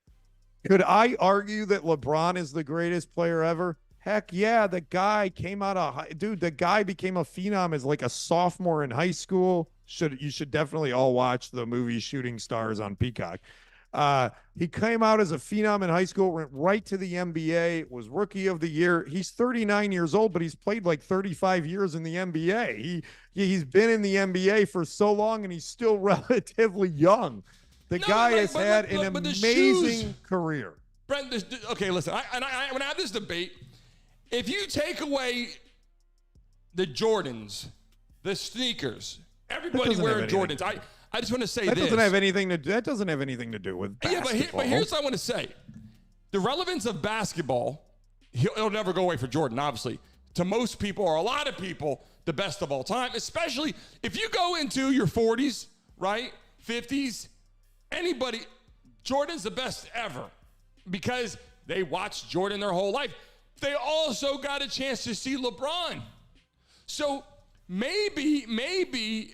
Could I argue that LeBron is the greatest player ever? Heck yeah, the guy came out of the guy became a phenom as like a sophomore in high school. You should definitely all watch the movie Shooting Stars on Peacock. He came out as a phenom in high school, went right to the NBA, was rookie of the year. He's 39 years old, but he's played like 35 years in the NBA. He's been in the NBA for so long, and he's still relatively young. The guy has had an amazing career. Brent, okay, listen, when I have this debate, if you take away the Jordans, the sneakers, everybody wearing Jordans, I just want to say that this. That doesn't have anything to do with basketball. Yeah, but here's what I want to say. The relevance of basketball, it'll never go away for Jordan, obviously. To most people, or a lot of people, the best of all time, especially if you go into your 40s, right, 50s, anybody, Jordan's the best ever because they watched Jordan their whole life. They also got a chance to see LeBron. So maybe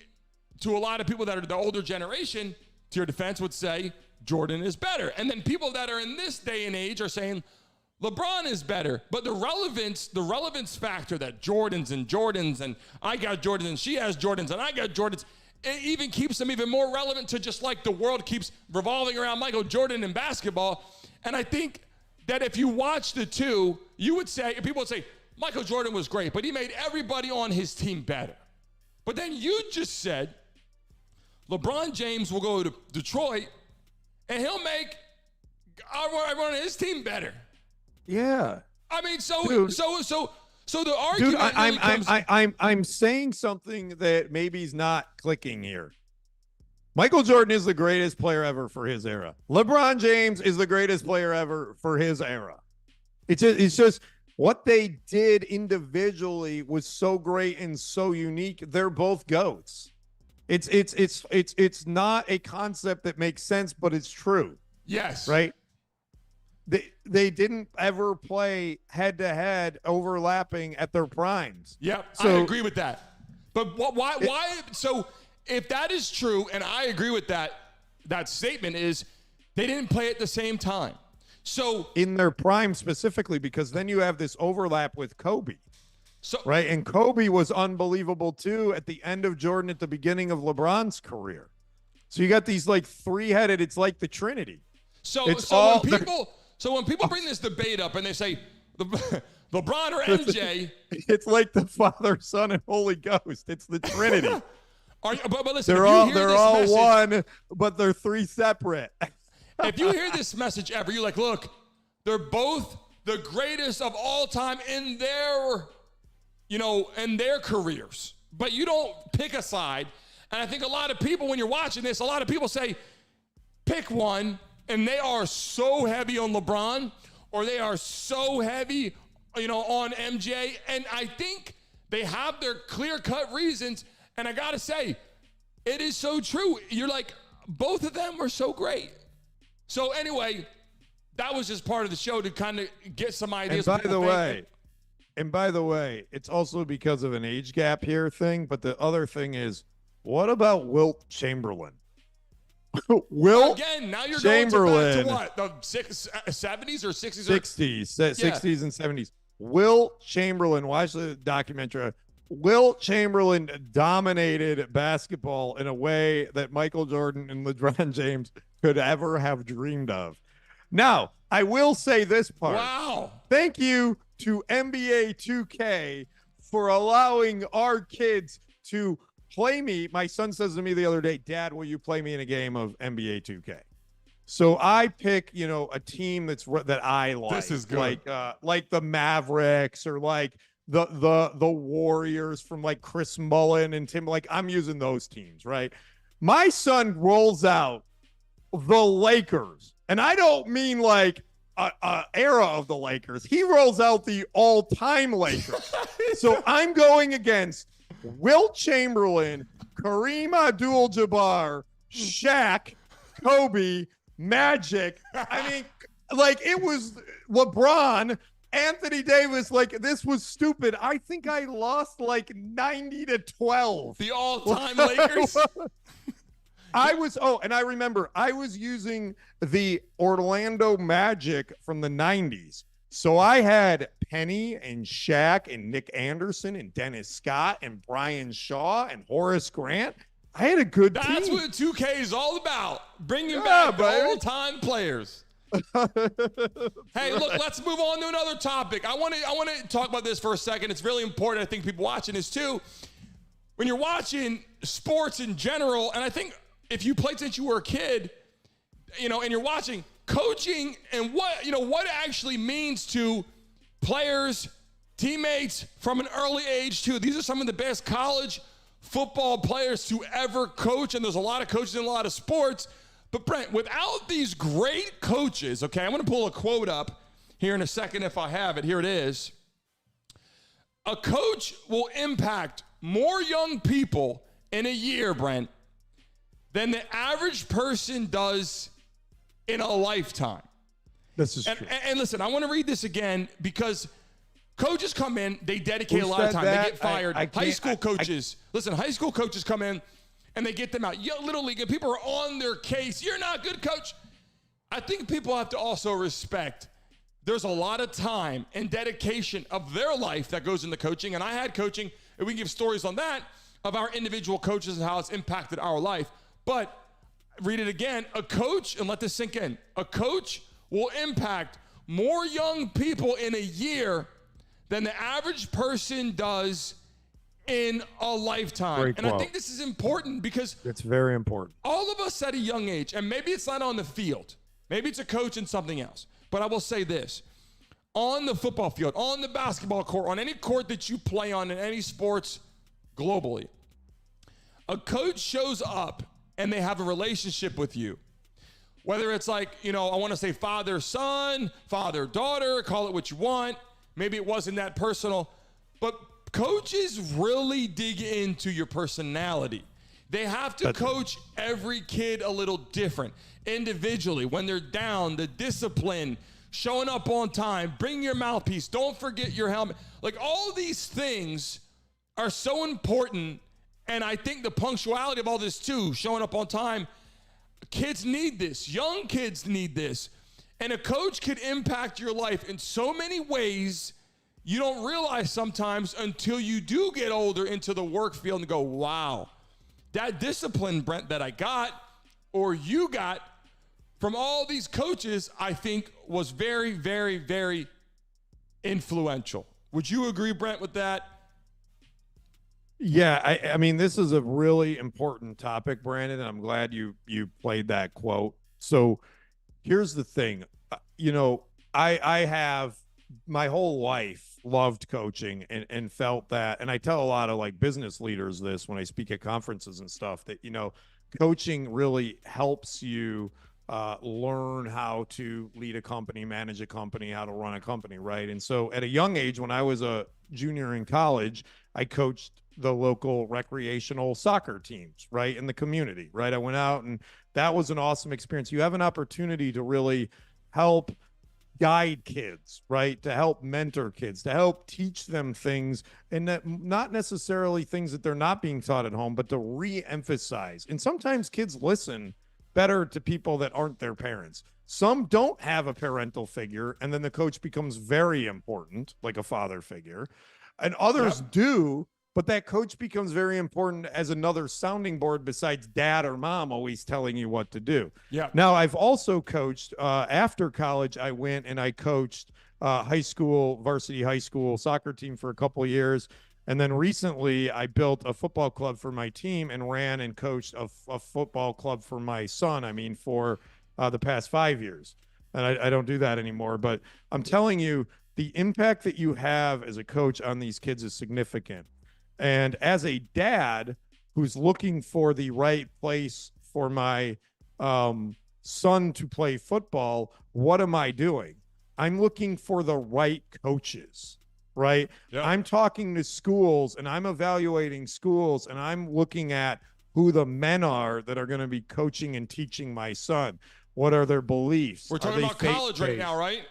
to a lot of people that are the older generation, to your defense, would say Jordan is better. And then people that are in this day and age are saying LeBron is better. But the relevance factor that Jordans and I got Jordans and she has Jordans and I got Jordans, it even keeps them even more relevant to just like the world keeps revolving around Michael Jordan in basketball. And I think that if you watch the two, people would say Michael Jordan was great, but he made everybody on his team better. But then you just said LeBron James will go to Detroit and he'll make everyone on his team better. Yeah. I mean, so the argument. Dude, I'm saying something that maybe is not clicking here. Michael Jordan is the greatest player ever for his era. LeBron James is the greatest player ever for his era. It's just what they did individually was so great and so unique. They're both GOATs. It's not a concept that makes sense, but it's true. Yes. Right? They didn't ever play head-to-head overlapping at their primes. Yep, so, I agree with that. But why? So if that is true, and I agree with that statement is they didn't play at the same time. So in their prime specifically, because then you have this overlap with Kobe. So right, and Kobe was unbelievable too at the end of Jordan, at the beginning of LeBron's career. So you got these like three-headed. It's like the Trinity. So when people bring this debate up and they say LeBron or MJ, it's like the Father, Son, and Holy Ghost. It's the Trinity. But listen, they're all one, but they're three separate. If you hear this message ever, you're like, look, they're both the greatest of all time in their careers, but you don't pick a side. And I think a lot of people, when you're watching this, a lot of people say, pick one, and they are so heavy on LeBron, or they are so heavy, on MJ. And I think they have their clear-cut reasons. And I got to say, it is so true. You're like, both of them were so great. So anyway, that was just part of the show to kind of get some ideas. And by the way, it's also because of an age gap here thing. But the other thing is, what about Wilt Chamberlain? Will again, now you're Chamberlain, going to back to what? The 70s or 60s? 60s and 70s. Will Chamberlain, watch the documentary. Will Chamberlain dominated basketball in a way that Michael Jordan and LeBron James could ever have dreamed of. Now, I will say this part. Wow. Thank you to NBA 2K for allowing our kids to play me. My son says to me the other day, Dad, will you play me in a game of NBA 2K? So I pick, a team that I like. This is good. Like the Mavericks or like the Warriors from like Chris Mullen and Tim. Like I'm using those teams, right? My son rolls out the Lakers, and I don't mean like a era of the Lakers. He rolls out the all-time Lakers. So I'm going against Wilt Chamberlain, Kareem Abdul-Jabbar, Shaq, Kobe, Magic. I mean, like it was LeBron, Anthony Davis. Like this was stupid. I think I lost like 90-12. The all-time Lakers. And I remember I was using the Orlando Magic from the 90s. So I had Penny and Shaq and Nick Anderson and Dennis Scott and Brian Shaw and Horace Grant. I had a good team. That's what 2K is all about. Bringing back the all-time players. Hey, look, let's move on to another topic. I want to talk about this for a second. It's really important. I think people watching this too. When you're watching sports in general, and I think if you played since you were a kid, and you're watching coaching and what it actually means to players, teammates from an early age too. These are some of the best college football players to ever coach, and there's a lot of coaches in a lot of sports. But Brent, without these great coaches, okay, I'm going to pull a quote up here in a second if I have it. Here it is. A coach will impact more young people in a year, Brent, than the average person does in a lifetime. This is true. And listen, I want to read this again because coaches come in, they dedicate a lot of time. They get fired. High school coaches come in and they get them out. Little league, and people are on their case. You're not good, coach. I think people have to also respect there's a lot of time and dedication of their life that goes into coaching. And I had coaching, and we can give stories on that of our individual coaches and how it's impacted our life. But read it again. A coach, and let this sink in, a coach will impact more young people in a year than the average person does in a lifetime. Great and quote. I think this is important because It's very important. all of us at a young age, and maybe it's not on the field, maybe it's a coach and something else, but I will say this. On the football field, on the basketball court, on any court that you play on in any sports globally, a coach shows up and they have a relationship with you. Whether it's like, I want to say father-son, father-daughter, call it what you want. Maybe it wasn't that personal. But coaches really dig into your personality. They have to coach every kid a little different. Individually, when they're down, the discipline, showing up on time, bring your mouthpiece, don't forget your helmet. Like all these things are so important. And I think the punctuality of all this too, showing up on time, kids need this. Young kids need this. And a coach could impact your life in so many ways you don't realize sometimes until you do get older into the work field and go, wow, that discipline, Brent, that I got or you got from all these coaches, I think was very, very, very influential. Would you agree, Brent, with that? Yeah, I mean, this is a really important topic, Brandon, and I'm glad you played that quote. So here's the thing. I have my whole life loved coaching and felt that, and I tell a lot of like business leaders this when I speak at conferences and stuff, that, coaching really helps you learn how to lead a company, manage a company, how to run a company, right? And so at a young age, when I was a junior in college, I coached the local recreational soccer teams, right, in the community, right? I went out, and that was an awesome experience. You have an opportunity to really help guide kids, right, to help mentor kids, to help teach them things, and that not necessarily things that they're not being taught at home, but to re-emphasize. And sometimes kids listen better to people that aren't their parents. Some don't have a parental figure, and then the coach becomes very important, like a father figure. And others do, but that coach becomes very important as another sounding board besides dad or mom always telling you what to do. Yeah. Now, I've also coached after college. I went and I coached varsity high school soccer team for a couple of years. And then recently I built a football club for my team and ran and coached a football club for my son. I mean, for the past 5 years. And I don't do that anymore. But I'm telling you, the impact that you have as a coach on these kids is significant. And as a dad who's looking for the right place for my son to play football, what am I doing? I'm looking for the right coaches, right? Yeah. I'm talking to schools and I'm evaluating schools and I'm looking at who the men are that are going to be coaching and teaching my son. What are their beliefs? We're talking about college right now, right?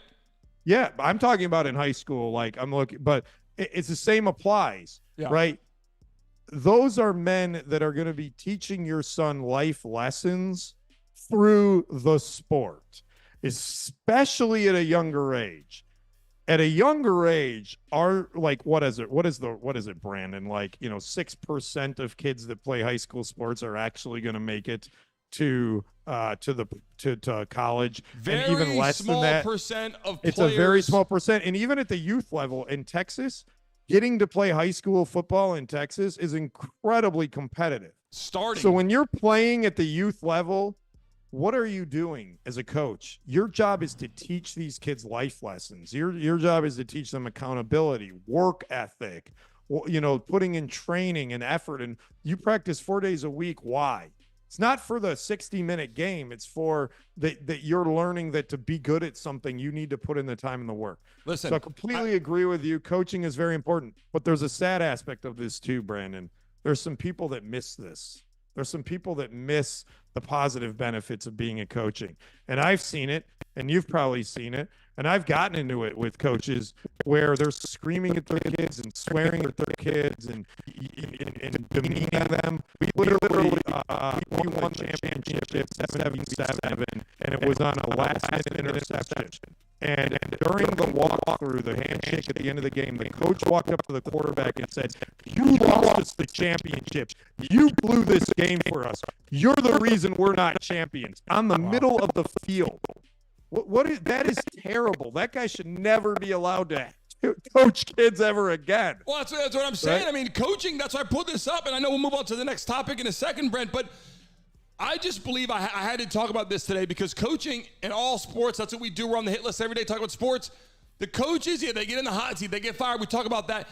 Yeah, I'm talking about in high school. Like I'm looking, but it's the same applies, right? Those are men that are going to be teaching your son life lessons through the sport, especially at a younger age. At a younger age, what is it, Brandon? 6% of kids that play high school sports are actually going to make it to college. Very and even less small than that percent of it's players. A very small percent. And even at the youth level in Texas, getting to play high school football in Texas is incredibly competitive. So when you're playing at the youth level, what are you doing as a coach? Your job is to teach these kids life lessons. Your job is to teach them accountability, work ethic, putting in training and effort. And you practice 4 days a week. Why? It's not for the 60-minute game. It's for that you're learning that to be good at something, you need to put in the time and the work. Listen, so I completely agree with you. Coaching is very important, but there's a sad aspect of this too, Brandon. There's some people that miss this. There's some people that miss the positive benefits of being a coaching. And I've seen it, and you've probably seen it. And I've gotten into it with coaches where they're screaming at their kids and swearing at their kids and demeaning them. We literally we won the championship 7-7, and it was on a last-minute interception. And during the walkthrough, the handshake at the end of the game, the coach walked up to the quarterback and said, "You lost us the championship. You blew this game for us. You're the reason we're not champions." On the middle of the field. That is terrible. That guy should never be allowed to coach kids ever again. Well, that's what I'm saying. Right? I mean, coaching, that's why I put this up, and I know we'll move on to the next topic in a second, Brent, but I just believe I had to talk about this today because coaching in all sports, that's what we do. We're on the hit list every day, talk about sports. The coaches, they get in the hot seat, they get fired, we talk about that.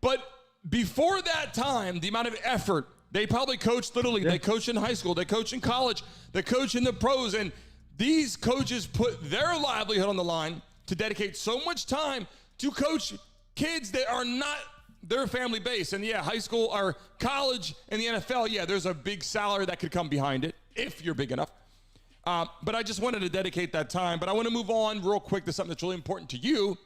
But before that time, the amount of effort, they probably coached literally, they coach in high school, they coach in college, they coach in the pros, and these coaches put their livelihood on the line to dedicate so much time to coach kids that are not their family base. And high school or college and the NFL, there's a big salary that could come behind it if you're big enough. But I just wanted to dedicate that time. But I want to move on real quick to something that's really important to you.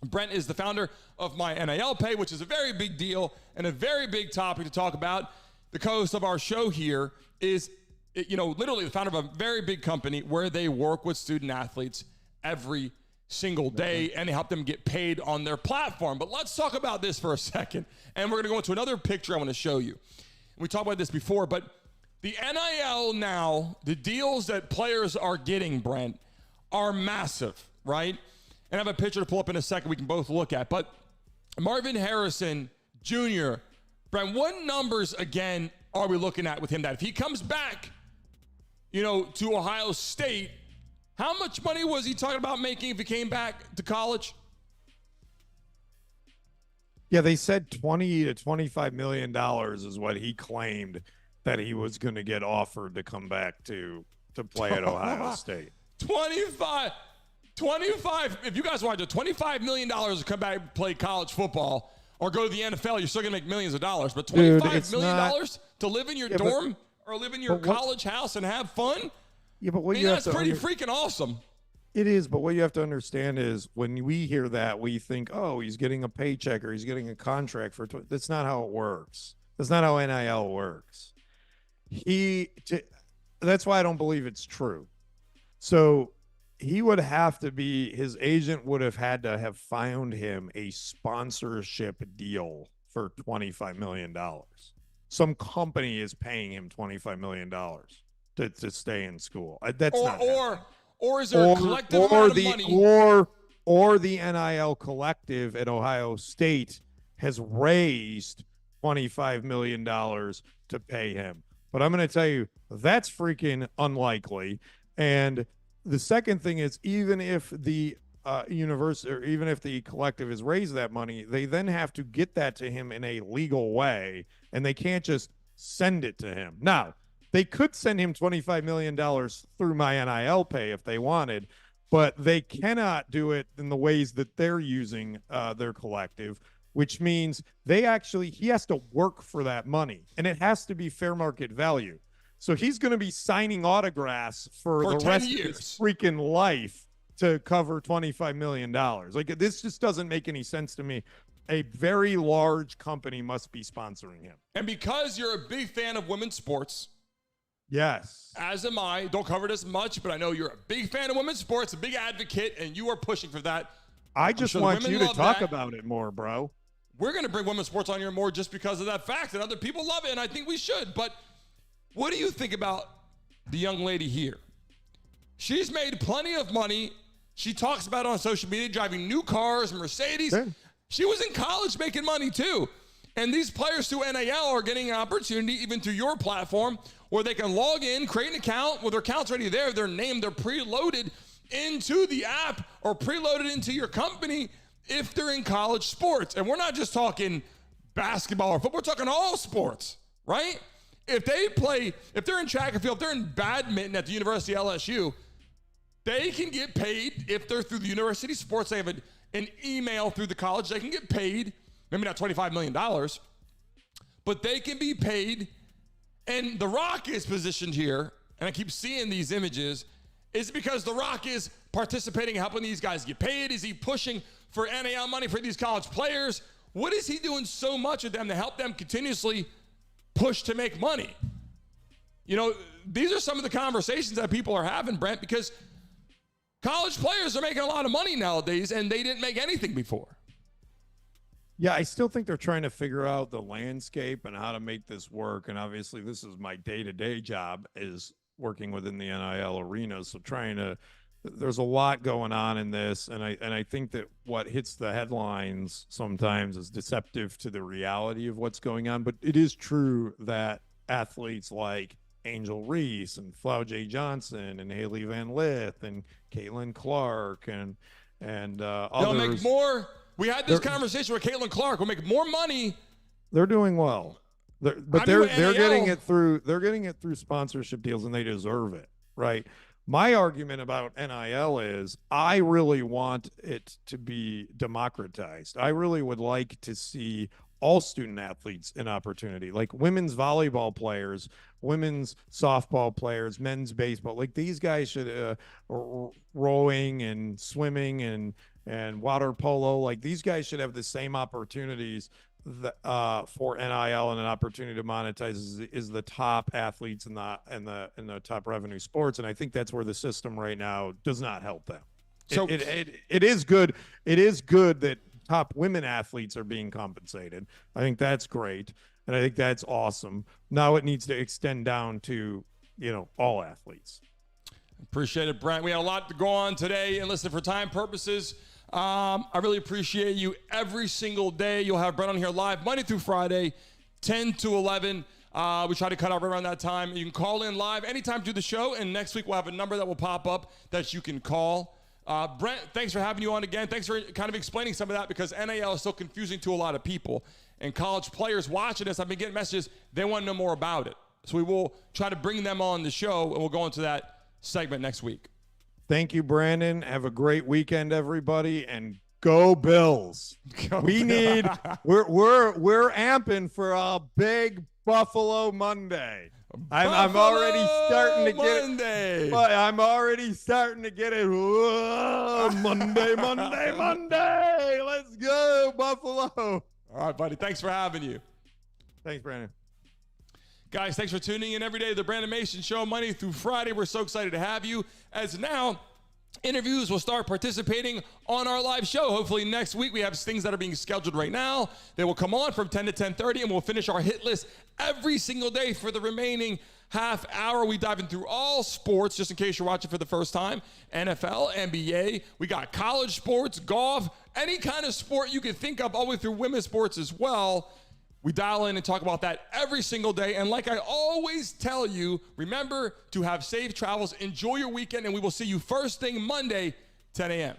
Brent is the founder of my NIL Pay, which is a very big deal and a very big topic to talk about. The co-host of our show here is literally the founder of a very big company where they work with student athletes every single day and they help them get paid on their platform. But let's talk about this for a second. And we're going to go into another picture I want to show you. We talked about this before, but the NIL now, the deals that players are getting, Brent, are massive, right? And I have a picture to pull up in a second we can both look at. But Marvin Harrison Jr., Brent, what numbers, again, are we looking at with him that if he comes back, to Ohio State, how much money was he talking about making if he came back to college? Yeah, they said $20 to $25 million is what he claimed that he was going to get offered to come back to play at Ohio State. 25. If you guys want to $25 million to come back and play college football or go to the NFL, you're still going to make millions of dollars. But $25 million to live in your dorm or live in your college house and have fun? Yeah, but that's pretty freaking awesome. It is, but what you have to understand is when we hear that, we think, oh, he's getting a paycheck or he's getting a contract for. That's not how it works. That's not how NIL works. that's why I don't believe it's true. So he would have to be, his agent would have had to have found him a sponsorship deal for $25 million. Some company is paying him $25 million to stay in school. That's not happening. Or is there a collective amount of money? Or the NIL collective at Ohio State has raised $25 million to pay him. But I'm going to tell you, that's freaking unlikely. And the second thing is, even if the university, or even if the collective has raised that money, they then have to get that to him in a legal way, and they can't just send it to him. Now, they could send him $25 million through my NIL Pay if they wanted, but they cannot do it in the ways that they're using their collective, which means he has to work for that money, and it has to be fair market value. So he's going to be signing autographs for the rest of his freaking life to cover $25 million. Like, this just doesn't make any sense to me. A very large company must be sponsoring him. And because you're a big fan of women's sports, yes, as am I, don't cover it as much, but I know you're a big fan of women's sports, a big advocate, and you are pushing for that. I just want you to talk about it more, bro. We're going to bring women's sports on here more just because of that fact, and other people love it, and I think we should. But what do you think about the young lady here? She's made plenty of money. She talks about it on social media, driving new cars, Mercedes. Sure. She was in college making money too. And these players through NIL are getting an opportunity, even through your platform, where they can log in, create an account. Well, their account's already there. Their name, they're preloaded into the app or preloaded into your company if they're in college sports. And we're not just talking basketball or football. We're talking all sports, right? If they're in track and field, if they're in badminton at the University of LSU, they can get paid if they're through the university sports. They have an email through the college. They can get paid, maybe not $25 million, but they can be paid. And The Rock is positioned here, and I keep seeing these images, is because The Rock is participating, helping these guys get paid. Is he pushing for NIL money for these college players? What is he doing so much with them to help them continuously push to make money? You know, these are some of the conversations that people are having, Brent, because college players are making a lot of money nowadays, and they didn't make anything before. Yeah, I still think they're trying to figure out the landscape and how to make this work. And obviously, this is my day-to-day job, is working within the NIL arena. So there's a lot going on in this. And I think that what hits the headlines sometimes is deceptive to the reality of what's going on. But it is true that athletes like Angel Reese and Flau J. Johnson and Haley Van Lith and Caitlin Clark and others. They'll make more. We had this conversation with Caitlin Clark. We'll make more money. They're doing well, they're getting it through sponsorship deals, and they deserve it, right? My argument about NIL is I really want it to be democratized. I really would like to see all student athletes an opportunity, like women's volleyball players, women's softball players, men's baseball. Like, these guys should rowing and swimming and water polo. Like, these guys should have the same opportunities for NIL, and an opportunity to monetize is the top athletes in the top revenue sports. And I think that's where the system right now does not help them. So it is good. It is good that top women athletes are being compensated. I think that's great. And I think that's awesome. Now it needs to extend down to, all athletes. Appreciate it, Brent. We had a lot to go on today, and listen, for time purposes, I really appreciate you. Every single day you'll have Brent on here live, Monday through Friday, 10 to 11. We try to cut out right around that time. You can call in live anytime through the show, and next week we'll have a number that will pop up that you can call. Brent, thanks for having you on again. Thanks for kind of explaining some of that, because NIL is so confusing to a lot of people. And college players watching this, I've been getting messages, they want to know more about it. So we will try to bring them on the show, and we'll go into that segment next week. Thank you, Brandon. Have a great weekend, everybody, and go Bills. We're amping for a big Buffalo Monday. I'm already starting to get it. I'm already starting to get it. Whoa, Monday. Let's go, Buffalo. All right, buddy. Thanks for having you. Thanks, Brandon. Guys, thanks for tuning in every day to the Brandon Mason Show, Monday through Friday. We're so excited to have you. As now, interviews will start participating on our live show. Hopefully next week we have things that are being scheduled right now. They will come on from 10 to 10:30, and we'll finish our hit list every single day for the remaining half hour. We dive in through all sports, just in case you're watching for the first time. NFL, NBA, we got college sports, golf, any kind of sport you can think of, all the way through women's sports as well. We dial in and talk about that every single day. And like I always tell you, remember to have safe travels. Enjoy your weekend, and we will see you first thing Monday, 10 a.m.